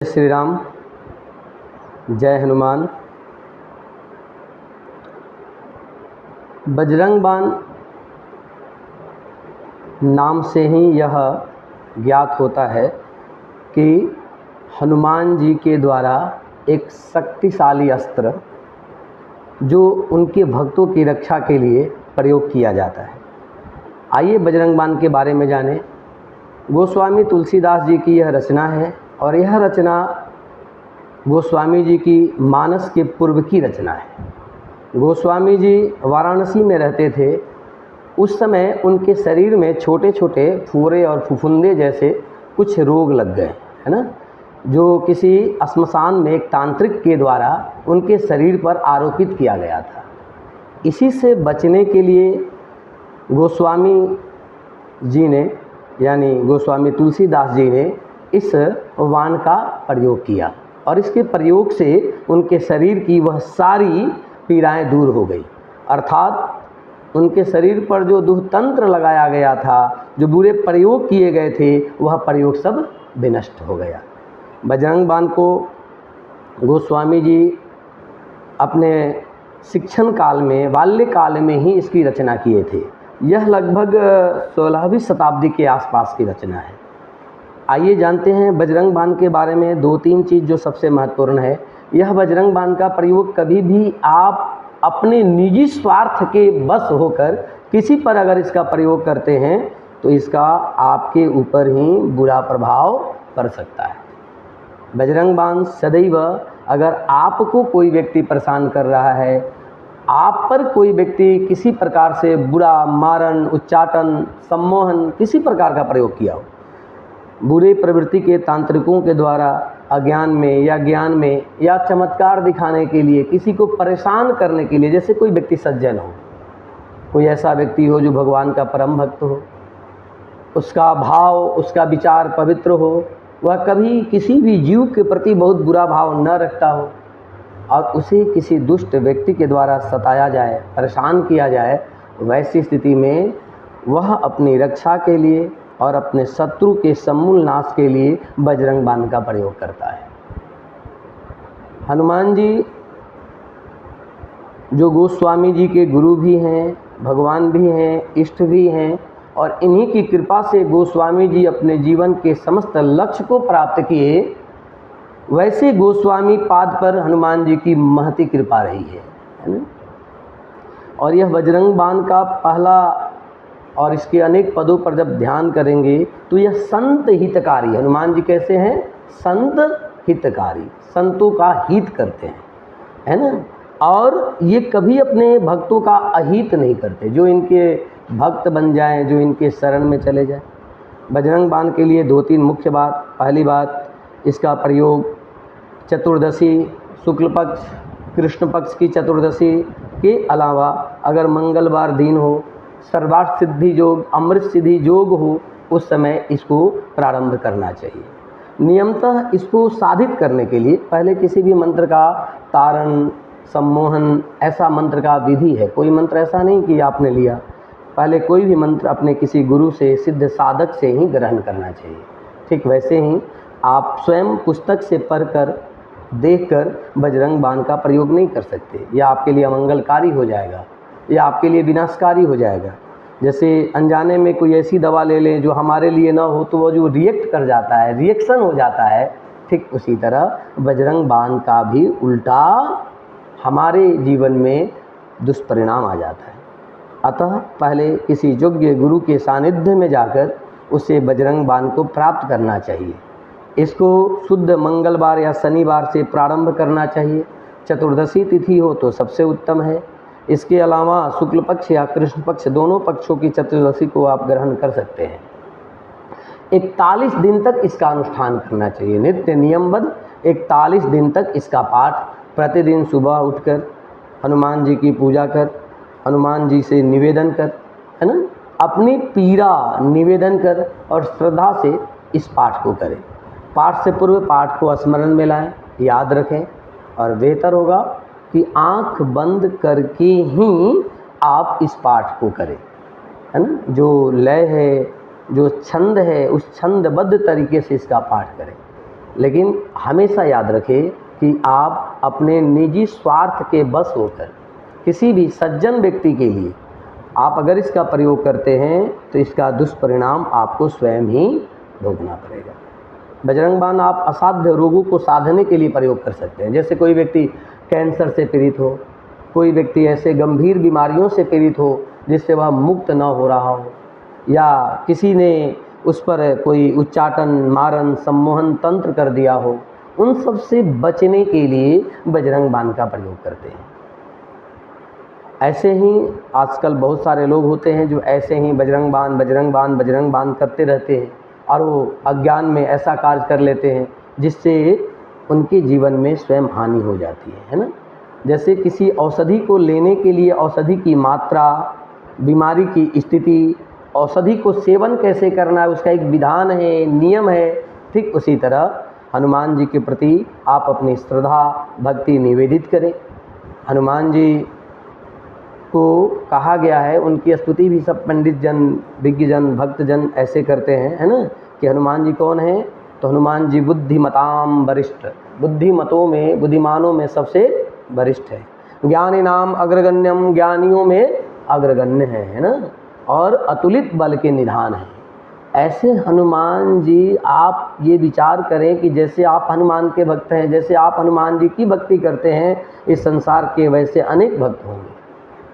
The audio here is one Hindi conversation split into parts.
श्री राम। जय हनुमान। बजरंग बाण नाम से ही यह ज्ञात होता है कि हनुमान जी के द्वारा एक शक्तिशाली अस्त्र जो उनके भक्तों की रक्षा के लिए प्रयोग किया जाता है। आइए बजरंग बाण के बारे में जानें। गोस्वामी तुलसीदास जी की यह रचना है और यह रचना गोस्वामी जी की मानस के पूर्व की रचना है। गोस्वामी जी वाराणसी में रहते थे। उस समय उनके शरीर में छोटे छोटे फुरे और फुफुंदे जैसे कुछ रोग लग गए, है ना, जो किसी श्मशान में एक तांत्रिक के द्वारा उनके शरीर पर आरोपित किया गया था। इसी से बचने के लिए गोस्वामी जी ने यानी गोस्वामी तुलसीदास जी ने इस बाण का प्रयोग किया और इसके प्रयोग से उनके शरीर की वह सारी पीड़ाएं दूर हो गई। अर्थात उनके शरीर पर जो दुहतंत्र लगाया गया था, जो बुरे प्रयोग किए गए थे, वह प्रयोग सब विनष्ट हो गया। बजरंग बाण को गोस्वामी जी अपने शिक्षण काल में, बाल्यकाल में ही इसकी रचना किए थे। यह लगभग 16वीं शताब्दी के आसपास की रचना है। आइए जानते हैं बजरंग बाण के बारे में दो तीन चीज़ जो सबसे महत्वपूर्ण है। यह बजरंग बाण का प्रयोग कभी भी आप अपने निजी स्वार्थ के बस होकर किसी पर अगर इसका प्रयोग करते हैं तो इसका आपके ऊपर ही बुरा प्रभाव पड़ सकता है। बजरंग बाण सदैव अगर आपको कोई व्यक्ति परेशान कर रहा है, आप पर कोई व्यक्ति किसी प्रकार से बुरा मारण, उच्चाटन, सम्मोहन किसी प्रकार का प्रयोग किया हो, बुरे प्रवृत्ति के तांत्रिकों के द्वारा अज्ञान में या ज्ञान में या चमत्कार दिखाने के लिए किसी को परेशान करने के लिए, जैसे कोई व्यक्ति सज्जन हो, कोई ऐसा व्यक्ति हो जो भगवान का परम भक्त हो, उसका भाव, उसका विचार पवित्र हो, वह कभी किसी भी जीव के प्रति बहुत बुरा भाव न रखता हो और उसे किसी दुष्ट व्यक्ति के द्वारा सताया जाए, परेशान किया जाए, वैसी स्थिति में वह अपनी रक्षा के लिए और अपने शत्रु के समूल नाश के लिए बजरंग बाण का प्रयोग करता है। हनुमान जी जो गोस्वामी जी के गुरु भी हैं, भगवान भी हैं, इष्ट भी हैं और इन्हीं की कृपा से गोस्वामी जी अपने जीवन के समस्त लक्ष्य को प्राप्त किए। वैसे गोस्वामी पाद पर हनुमान जी की महती कृपा रही है ना। और यह बजरंग बाण का पहला और इसके अनेक पदों पर जब ध्यान करेंगे तो यह संत हितकारी, हनुमान जी कैसे हैं? संत हितकारी, संतों का हित करते हैं, है ना। और ये कभी अपने भक्तों का अहित नहीं करते, जो इनके भक्त बन जाएं, जो इनके शरण में चले जाएं। बजरंग बाण के लिए दो तीन मुख्य बात। पहली बात, इसका प्रयोग चतुर्दशी, शुक्ल पक्ष, कृष्ण पक्ष की चतुर्दशी के अलावा अगर मंगलवार दिन हो, सर्वार्थ सिद्धि योग, अमृत सिद्धि योग हो, उस समय इसको प्रारंभ करना चाहिए। नियमतः इसको साधित करने के लिए पहले किसी भी मंत्र का तारण, सम्मोहन, ऐसा मंत्र का विधि है। कोई मंत्र ऐसा नहीं कि आपने लिया, पहले कोई भी मंत्र अपने किसी गुरु से, सिद्ध साधक से ही ग्रहण करना चाहिए। ठीक वैसे ही आप स्वयं पुस्तक से पढ़कर, देखकर बजरंग बाण का प्रयोग नहीं कर सकते। यह आपके लिए अमंगलकारी हो जाएगा, यह आपके लिए विनाशकारी हो जाएगा। जैसे अनजाने में कोई ऐसी दवा ले लें जो हमारे लिए ना हो, तो वो जो रिएक्ट कर जाता है, रिएक्शन हो जाता है, ठीक उसी तरह बजरंग बाण का भी उल्टा हमारे जीवन में दुष्परिणाम आ जाता है। अतः पहले किसी योग्य गुरु के सानिध्य में जाकर उसे बजरंग बाण को प्राप्त करना चाहिए। इसको शुद्ध मंगलवार या शनिवार से प्रारंभ करना चाहिए। चतुर्दशी तिथि हो तो सबसे उत्तम है। इसके अलावा शुक्ल पक्ष या कृष्ण पक्ष, दोनों पक्षों की चतुर्दशी को आप ग्रहण कर सकते हैं। 41 दिन तक इसका अनुष्ठान करना चाहिए, नित्य नियमबद्ध 41 दिन तक इसका पाठ प्रतिदिन सुबह उठकर हनुमान जी की पूजा कर, हनुमान जी से निवेदन कर, है ना, अपनी पीड़ा निवेदन कर और श्रद्धा से इस पाठ को करें। पाठ से पूर्व पाठ को स्मरण में लाएं, याद रखें और बेहतर होगा कि आंख बंद करके ही आप इस पाठ को करें, है ना। जो लय है, जो छंद है, उस छंदबद्ध तरीके से इसका पाठ करें। लेकिन हमेशा याद रखें कि आप अपने निजी स्वार्थ के बस होकर किसी भी सज्जन व्यक्ति के लिए आप अगर इसका प्रयोग करते हैं तो इसका दुष्परिणाम आपको स्वयं ही भोगना पड़ेगा। बजरंग बाण आप असाध्य रोगों को साधने के लिए प्रयोग कर सकते हैं। जैसे कोई व्यक्ति कैंसर से पीड़ित हो, कोई व्यक्ति ऐसे गंभीर बीमारियों से पीड़ित हो जिससे वह मुक्त न हो रहा हो, या किसी ने उस पर कोई उच्चाटन, मारन, सम्मोहन तंत्र कर दिया हो, उन सब से बचने के लिए बजरंग बाण का प्रयोग करते हैं। ऐसे ही आजकल बहुत सारे लोग होते हैं जो ऐसे ही बजरंग बाण बजरंग बाण बजरंग बाण करते रहते हैं और वो अज्ञान में ऐसा कार्य कर लेते हैं जिससे उनके जीवन में स्वयं हानि हो जाती है ना। जैसे किसी औषधि को लेने के लिए औषधि की मात्रा, बीमारी की स्थिति, औषधि को सेवन कैसे करना है उसका एक विधान है, नियम है। ठीक उसी तरह हनुमान जी के प्रति आप अपनी श्रद्धा भक्ति निवेदित करें। हनुमान जी को कहा गया है, उनकी स्तुति भी सब पंडित जन, विज्ञ जन, भक्त जन ऐसे करते हैं, है ना, कि हनुमान जी कौन है? तो हनुमान जी बुद्धिमताम वरिष्ठ, बुद्धिमतों में, बुद्धिमानों में सबसे वरिष्ठ है। ज्ञानी नाम अग्रगण्यम, ज्ञानियों में अग्रगण्य है ना, और अतुलित बल के निधान है। ऐसे हनुमान जी, आप ये विचार करें कि जैसे आप हनुमान के भक्त हैं, जैसे आप हनुमान जी की भक्ति करते हैं, इस संसार के वैसे अनेक भक्त होंगे।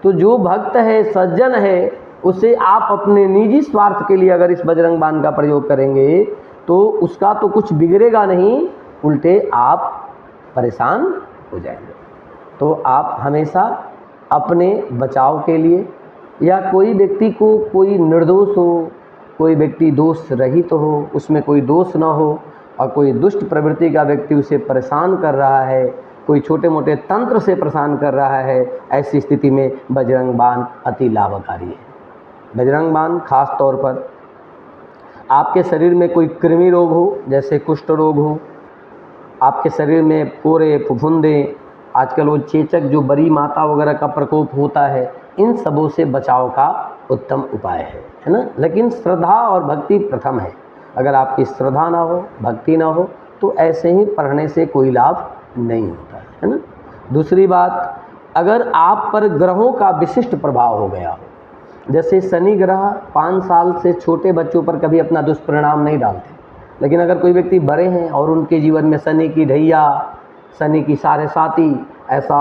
तो जो भक्त है, सज्जन है, उसे आप अपने निजी स्वार्थ के लिए अगर इस बजरंग बाण का प्रयोग करेंगे तो उसका तो कुछ बिगड़ेगा नहीं, उल्टे आप परेशान हो जाएंगे। तो आप हमेशा अपने बचाव के लिए, या कोई व्यक्ति को कोई निर्दोष हो, कोई व्यक्ति दोष रहित तो हो, उसमें कोई दोष न हो, और कोई दुष्ट प्रवृत्ति का व्यक्ति उसे परेशान कर रहा है, कोई छोटे मोटे तंत्र से परेशान कर रहा है, ऐसी स्थिति में बजरंग बाण अति लाभकारी है। बजरंग बाण खास तौर पर आपके शरीर में कोई कृमि रोग हो, जैसे कुष्ठ रोग हो, आपके शरीर में फोड़े, फफूंदे, आजकल वो चेचक जो बड़ी माता वगैरह का प्रकोप होता है, इन सबों से बचाव का उत्तम उपाय है ना। लेकिन श्रद्धा और भक्ति प्रथम है। अगर आपकी श्रद्धा ना हो, भक्ति ना हो, तो ऐसे ही पढ़ने से कोई लाभ नहीं होता है ना। दूसरी बात, अगर आप पर ग्रहों का विशिष्ट प्रभाव हो गया हो, जैसे शनि ग्रह 5 साल से छोटे बच्चों पर कभी अपना दुष्परिणाम नहीं डालते, लेकिन अगर कोई व्यक्ति बड़े हैं और उनके जीवन में शनि की ढैया, शनि की साढ़े साती, ऐसा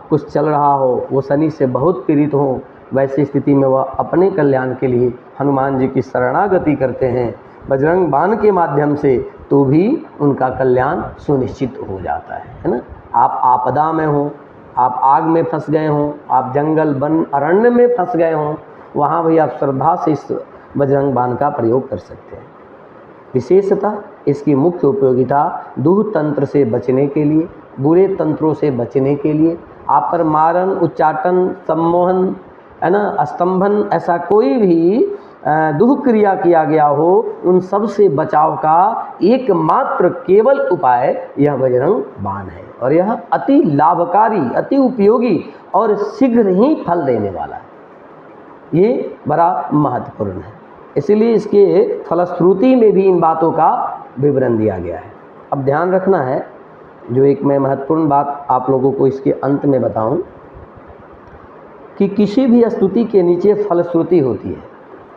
कुछ चल रहा हो, वो शनि से बहुत पीड़ित हो, वैसी स्थिति में वह अपने कल्याण के लिए हनुमान जी की शरणागति करते हैं बजरंग बाण के माध्यम से, तो भी उनका कल्याण सुनिश्चित हो जाता है ना। आप आपदा में हो, आप आग में फंस गए हों, आप जंगल वन अरण्य में फंस गए हों, वहाँ भी आप श्रद्धा से इस बजरंग बाण का प्रयोग कर सकते हैं। विशेषतः इसकी मुख्य उपयोगिता दूह तंत्र से बचने के लिए, बुरे तंत्रों से बचने के लिए, आप पर मारन, उच्चाटन, सम्मोहन, है ना, स्तंभन, ऐसा कोई भी दुह क्रिया किया गया हो, उन सब से बचाव का एकमात्र केवल उपाय यह बजरंग बाण है। और यह अति लाभकारी, अति उपयोगी और शीघ्र ही फल देने वाला है। ये बड़ा महत्वपूर्ण है, इसीलिए इसके फलश्रुति में भी इन बातों का विवरण दिया गया है। अब ध्यान रखना है, जो एक मैं महत्वपूर्ण बात आप लोगों को इसके अंत में बताऊं, कि किसी भी स्तुति के नीचे फलश्रुति होती है,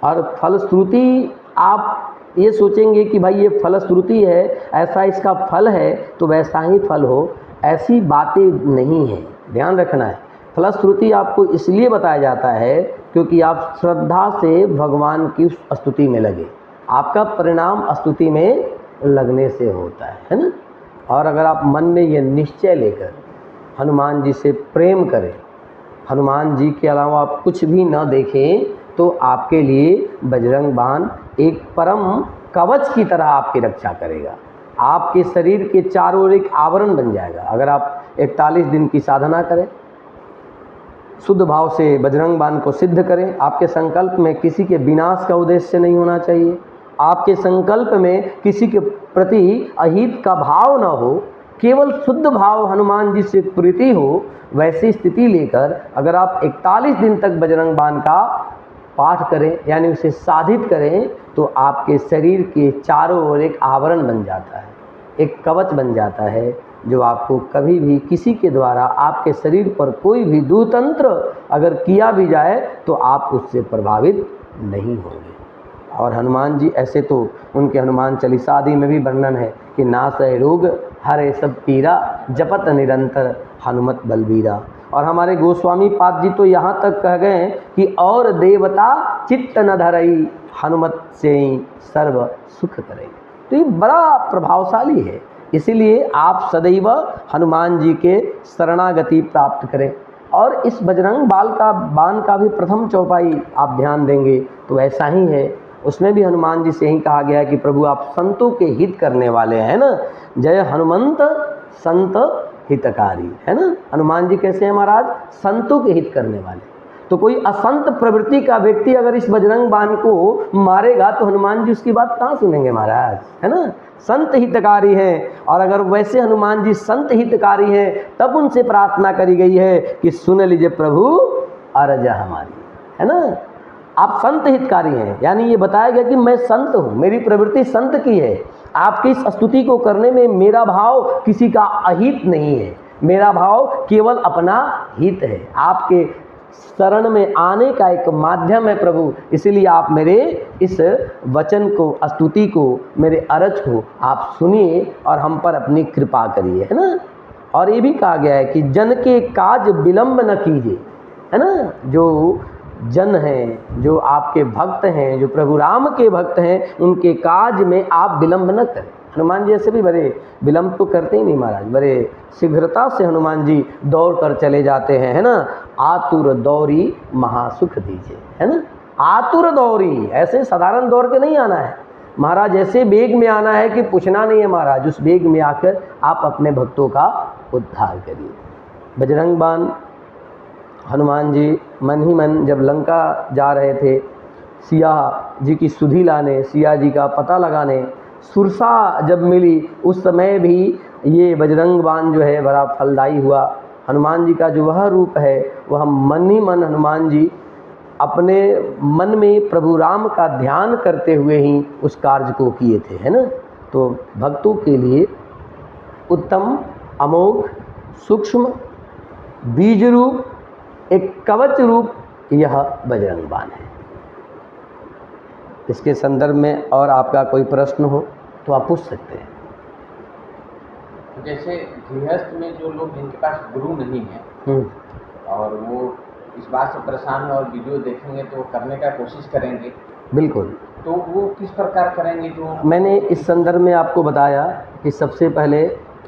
और फलश्रुति आप ये सोचेंगे कि भाई ये फलश्रुति है, ऐसा इसका फल है तो वैसा ही फल हो, ऐसी बातें नहीं है। ध्यान रखना है, फलश्रुति आपको इसलिए बताया जाता है क्योंकि आप श्रद्धा से भगवान की स्तुति में लगे, आपका परिणाम स्तुति में लगने से होता है ना। और अगर आप मन में ये निश्चय लेकर हनुमान जी से प्रेम करें, हनुमान जी के अलावा आप कुछ भी न देखें, तो आपके लिए बजरंग बाण एक परम कवच की तरह आपकी रक्षा करेगा, आपके शरीर के चारों ओर एक आवरण बन जाएगा। अगर आप 41 दिन की साधना करें, शुद्ध भाव से बजरंग बाण को सिद्ध करें, आपके संकल्प में किसी के विनाश का उद्देश्य नहीं होना चाहिए, आपके संकल्प में किसी के प्रति अहित का भाव न हो, केवल शुद्ध भाव हनुमान जी से प्रीति हो, वैसी स्थिति लेकर अगर आप 41 दिन तक बजरंग बाण का पाठ करें, यानी उसे साधित करें, तो आपके शरीर के चारों ओर एक आवरण बन जाता है, एक कवच बन जाता है जो आपको कभी भी किसी के द्वारा आपके शरीर पर कोई भी दुतंत्र अगर किया भी जाए तो आप उससे प्रभावित नहीं होंगे। और हनुमान जी ऐसे तो उनके हनुमान चालीसा आदि में भी वर्णन है कि नासय रोग हरे सब पीरा जपत निरंतर हनुमत बलबीरा। और हमारे गोस्वामी पाद जी तो यहाँ तक कह गए कि और देवता चित्त न धरई हनुमत से ही सर्व सुख करे। तो ये बड़ा प्रभावशाली है, इसीलिए आप सदैव हनुमान जी के शरणागति प्राप्त करें। और इस बजरंग बाण का भी प्रथम चौपाई आप ध्यान देंगे तो ऐसा ही है, उसमें भी हनुमान जी से ही कहा गया है कि प्रभु आप संतों के हित करने वाले हैं ना, जय हनुमंत संत हितकारी, है ना। हनुमान जी कैसे हैं महाराज? संतों के हित करने वाले। तो कोई असंत प्रवृत्ति का व्यक्ति अगर इस बजरंग बाण को मारेगा तो हनुमान जी उसकी बात कहाँ सुनेंगे महाराज, है ना। संत हितकारी हैं, और अगर वैसे हनुमान जी संत हितकारी हैं तब उनसे प्रार्थना करी गई है कि सुन लीजिए प्रभु अरज हमारी, है ना। आप संत हितकारी हैं, यानी ये बताया गया कि मैं संत हूँ, मेरी प्रवृत्ति संत की है। आपकी इस स्तुति को करने में मेरा भाव किसी का अहित नहीं है, मेरा भाव केवल अपना हित है। आपके शरण में आने का एक माध्यम है प्रभु, इसीलिए आप मेरे इस वचन को, स्तुति को, मेरे अरज को आप सुनिए और हम पर अपनी कृपा करिए, है ना। और ये भी कहा गया है कि जन के काज विलंब न कीजिए, है ना। जो जन हैं, जो आपके भक्त हैं, जो प्रभु राम के भक्त हैं, उनके काज में आप विलंब न करें। हनुमान जी ऐसे भी बड़े विलंब तो करते ही नहीं महाराज, बड़े शीघ्रता से हनुमान जी दौड़ कर चले जाते हैं, है ना। आतुर दौरी महासुख दीजिए, है ना। आतुर दौरी, ऐसे साधारण दौड़ के नहीं आना है महाराज, ऐसे वेग में आना है कि पूछना नहीं है महाराज। उस वेग में आकर आप अपने भक्तों का उद्धार करिए। बजरंग बाण हनुमान जी मन ही मन जब लंका जा रहे थे, सिया जी की सुधि लाने, सिया जी का पता लगाने, सुरसा जब मिली उस समय भी ये बजरंग बाण जो है बड़ा फलदायी हुआ। हनुमान जी का जो वह रूप है वह मन ही मन हनुमान जी अपने मन में प्रभु राम का ध्यान करते हुए ही उस कार्य को किए थे, है ना। तो भक्तों के लिए उत्तम, अमोघ, सूक्ष्म, बीज रूप, एक कवच रूप यह बजरंग बाण है। इसके संदर्भ में और आपका कोई प्रश्न हो तो आप पूछ सकते हैं। जैसे गृहस्थ में जो लोग जिनके पास गुरु नहीं है और वो इस बात से परेशान है और वीडियो देखेंगे तो करने का कोशिश करेंगे, बिल्कुल, तो वो किस प्रकार करेंगे? जो मैंने इस संदर्भ में आपको बताया कि सबसे पहले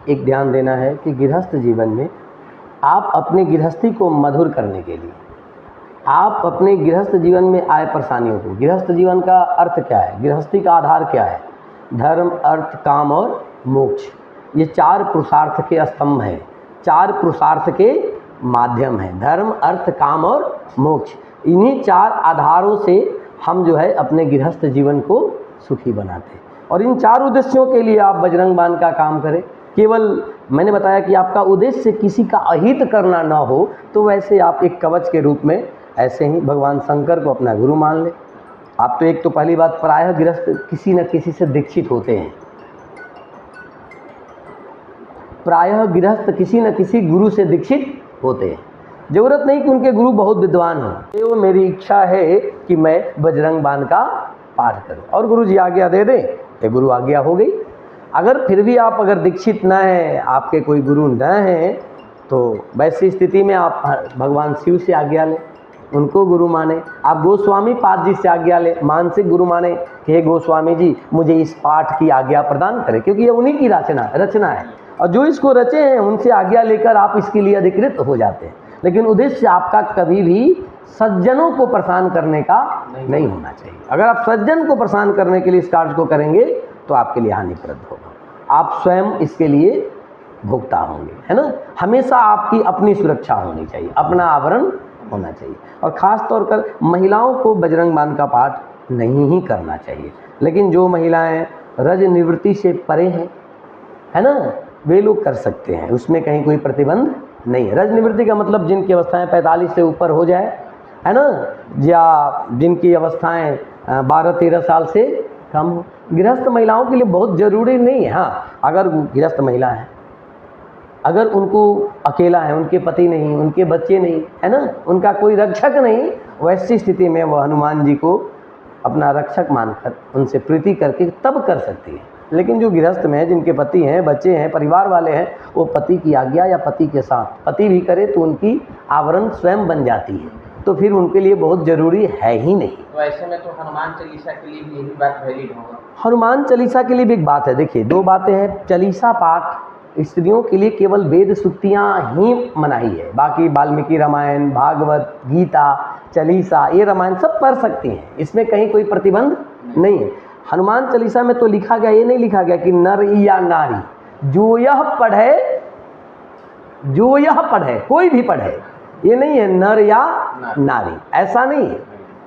एक ध्यान देना है कि गृहस्थ जीवन में आप अपनी गृहस्थी को मधुर करने के लिए, आप अपने गृहस्थ जीवन में आए परेशानियों को, गृहस्थ जीवन का अर्थ क्या है, गृहस्थी का आधार क्या है? धर्म, अर्थ, काम और मोक्ष, ये चार पुरुषार्थ के स्तंभ हैं, चार पुरुषार्थ के माध्यम हैं। धर्म, अर्थ, काम और मोक्ष, इन्हीं चार आधारों से हम जो है अपने गृहस्थ जीवन को सुखी बनाते हैं। और इन चार उद्देश्यों के लिए आप बजरंग बाण का काम करें। केवल मैंने बताया कि आपका उद्देश्य किसी का अहित करना ना हो, तो वैसे आप एक कवच के रूप में ऐसे ही भगवान शंकर को अपना गुरु मान लें। आप तो एक तो पहली बात, प्रायः गृहस्थ किसी न किसी से दीक्षित होते हैं, प्रायः गृहस्थ किसी न किसी गुरु से दीक्षित होते हैं। जरूरत नहीं कि उनके गुरु बहुत विद्वान हों, वो मेरी इच्छा है कि मैं बजरंग बाण का पाठ करूं और गुरु जी आज्ञा दे दें, ये गुरु आज्ञा हो गई। अगर फिर भी आप अगर दीक्षित न हैं, आपके कोई गुरु न हैं, तो वैसी स्थिति में आप भगवान शिव से आज्ञा लें, उनको गुरु माने। आप गोस्वामी पाद जी से आज्ञा लें, मानसिक गुरु माने कि हे गोस्वामी जी मुझे इस पाठ की आज्ञा प्रदान करें, क्योंकि ये उन्हीं की रचना है और जो इसको रचे हैं उनसे आज्ञा लेकर आप इसके लिए अधिकृत हो जाते हैं। लेकिन उद्देश्य आपका कभी भी सज्जनों को प्रसन्न करने का नहीं होना चाहिए। अगर आप सज्जन को प्रसन्न करने के लिए इस कार्य को करेंगे तो आपके लिए हानिप्रद होगा, आप स्वयं इसके लिए भुगता होंगे, है ना। हमेशा आपकी अपनी सुरक्षा होनी चाहिए, अपना आवरण होना चाहिए। और ख़ास तौर पर महिलाओं को बजरंग बाण का पाठ नहीं ही करना चाहिए। लेकिन जो महिलाएं रज निवृत्ति से परे हैं, है ना, वे लोग कर सकते हैं, उसमें कहीं कोई प्रतिबंध नहीं है। रज निवृत्ति का मतलब जिनकी अवस्थाएं 45 से ऊपर हो जाए, है ना, या जिनकी अवस्थाएं 12-13 साल से कम हो। गृहस्थ महिलाओं के लिए बहुत ज़रूरी नहीं है। हाँ, अगर गृहस्थ महिला है, अगर उनको अकेला है, उनके पति नहीं, उनके बच्चे नहीं, है ना, उनका कोई रक्षक नहीं, वैसी स्थिति में वह हनुमान जी को अपना रक्षक मानकर उनसे प्रीति करके तब कर सकती है। लेकिन जो गृहस्थ में है, जिनके पति हैं, बच्चे हैं, परिवार वाले हैं, वो पति की आज्ञा या पति के साथ पति भी करे तो उनकी आवरण स्वयं बन जाती है, तो फिर उनके लिए बहुत ज़रूरी है ही नहीं। तो ऐसे में तो हनुमान चालीसा के लिए भी यही बात वैलिड होगा। हनुमान चालीसा के लिए भी एक बात है। देखिए, दो बातें हैं। चालीसा पाठ स्त्रियों के लिए केवल वेद सूक्तियाँ ही मनाही है, बाकी वाल्मीकि रामायण, भागवत, गीता, चालीसा, ये रामायण सब पढ़ सकती हैं, इसमें कहीं कोई प्रतिबंध नहीं है। हनुमान चालीसा में तो लिखा गया, ये नहीं लिखा गया कि नर या नारी, जो यह पढ़े, कोई भी पढ़े, ये नहीं है नर या नारी, ऐसा नहीं है।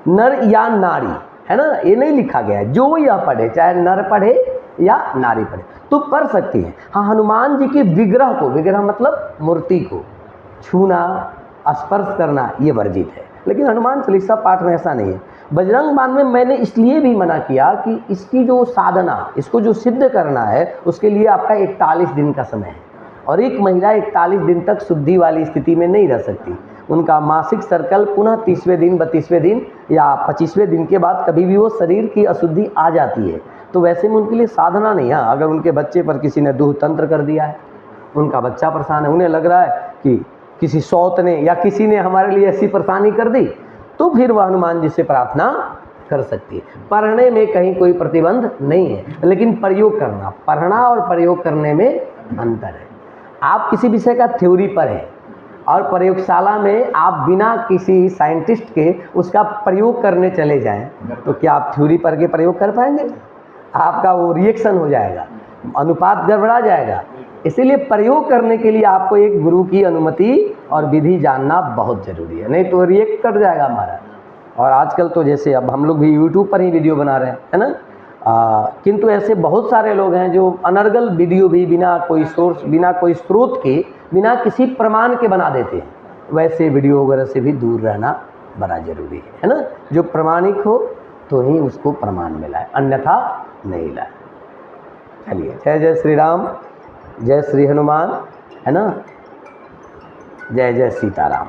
नर या नारी, है ना, ये नहीं लिखा गया है। जो यह पढ़े, चाहे नर पढ़े या नारी पढ़े, तो पढ़ सकती है। हाँ, हनुमान जी के विग्रह को, विग्रह मतलब मूर्ति को छूना, स्पर्श करना, ये वर्जित है। लेकिन हनुमान चालीसा पाठ में ऐसा नहीं है। बजरंग बाण में मैंने इसलिए भी मना किया कि इसकी जो साधना, इसको जो सिद्ध करना है, उसके लिए आपका 41 दिन का समय है, और एक महिला 41 दिन तक शुद्धि वाली स्थिति में नहीं रह सकती। उनका मासिक सर्कल पुनः 30वें दिन, 32वें दिन या 25वें दिन के बाद कभी भी वो शरीर की अशुद्धि आ जाती है, तो वैसे में उनके लिए साधना नहीं है। अगर उनके बच्चे पर किसी ने दूह तंत्र कर दिया है, उनका बच्चा परेशान है, उन्हें लग रहा है कि किसी सौत ने या किसी ने हमारे लिए ऐसी परेशानी कर दी, तो फिर वह हनुमान जी से प्रार्थना कर सकती है। पढ़ने में कहीं कोई प्रतिबंध नहीं है, लेकिन प्रयोग करना, पढ़ना और प्रयोग करने में अंतर है। आप किसी विषय का थ्योरी पढ़ें और प्रयोगशाला में आप बिना किसी साइंटिस्ट के उसका प्रयोग करने चले जाएं, तो क्या आप थ्योरी पढ़ के प्रयोग कर पाएंगे? आपका वो रिएक्शन हो जाएगा, अनुपात गड़बड़ा जाएगा। इसीलिए प्रयोग करने के लिए आपको एक गुरु की अनुमति और विधि जानना बहुत ज़रूरी है, नहीं तो रिएक्ट कर जाएगा हमारा। और आजकल तो जैसे अब हम लोग भी यूट्यूब पर ही वीडियो बना रहे हैं, है ना, किंतु ऐसे बहुत सारे लोग हैं जो अनर्गल वीडियो भी बिना कोई सोर्स, बिना कोई स्रोत के, बिना किसी प्रमाण के बना देते हैं। वैसे वीडियो वगैरह से भी दूर रहना बड़ा ज़रूरी है ना। जो प्रमाणिक हो तो ही उसको प्रमाण मिलाए, अन्यथा नहीं लाए। चलिए, जय जय श्री राम, जय श्री हनुमान, है ना, जय जय सीताराम।